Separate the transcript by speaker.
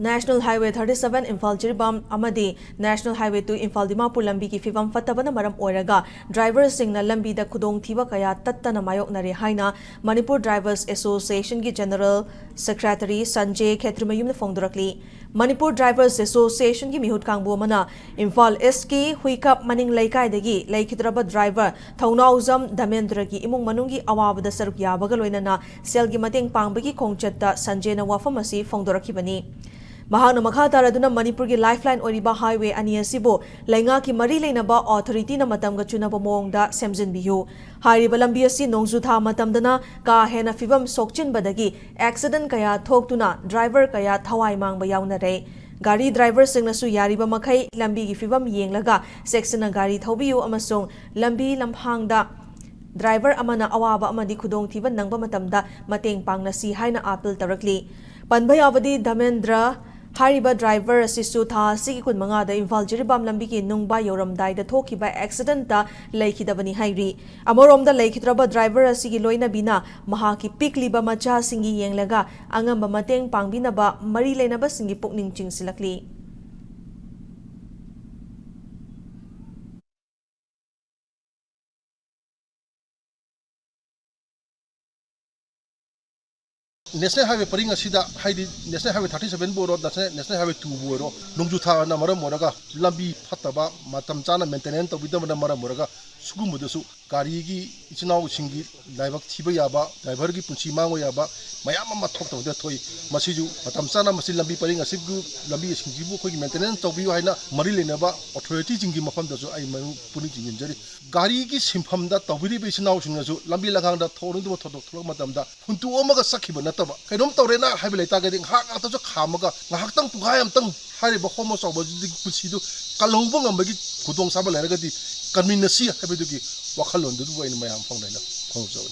Speaker 1: National Highway 37 Imphal Jiribam Amadi National Highway 2 Imphal Dimapur lambi ki fibam fattabana maram oiraga drivers singna lambi da khudong thiba kaya tattana mayoknare haina Manipur Drivers Association ki General Secretary Sanjay Khetrimayum phongdorakli Manipur Drivers Association ki mihut kangbu mana Imphal East ki huikap maning laikai dagi laikhidraba driver Thaunauzam Dhamendra ki imung manungi awabada saruk yabaga loinana sel gi mateng pangbagi khongchatta Sanjay na wafam asi phongdorakibani Mahana Makataraduna Manipur ki lifeline oriba highway aniasibo lainga ki mari leinaba authority na matamga chunaba mongda semjin bihu hariba lambi asi nongju tha matamdana ka hena fibam sokchin badagi accident kaya thoktuna driver kaya thawai mangba yaunare gari driver singna su yariba makhai lambi ki fibam yenglaga section na gari thobiyu amasong lambi lamphangda driver amana awaba amadi khudong thiba nangba matamda mateng pangna si haina appeal tarakli panbayawadi Dhamendra Hariba driver asisu tha sigi kun manga da Imphal Jiribam lambi ki nungba yoramdai da thoki ba accident ta laikhidabani hairi amorom da laikhidraba driver asigi loina bina maha ki pikli ba macha singi yenglaga angamba mateng pangbina ba mari leina ba singi pukning chingsilakli
Speaker 2: National Highway paring asida haidi National Highway 37 boro National Highway 2 boro nungju tha na maram moraga lambi phataba matam chana maintenance tobida na maram moraga sugumudasu gari gi ichinau singi daibak thiba yaba driver gi punchi mango yaba mayam ma thok to de thoi masiju matam chana masi lambi paring asigu lambi singi bu khoi maintenance tobi haina mari lenaba authority jingi mafam dasu ai manu puni jingin jari gari gi simpham da tobiri be sinau singasu lambi lagang da thorung du thok thok matam da huntu omaga sakhiba na taba kainom tawrena haibelai ta gading ha ta jo khamaga ngahak tang pugai am tang hari ba khomo saw ba pusidu kalhong bang ambagi khudong sabal eragadi kanminasi haibedugi wakhalon du mayam phangdaina phangjaw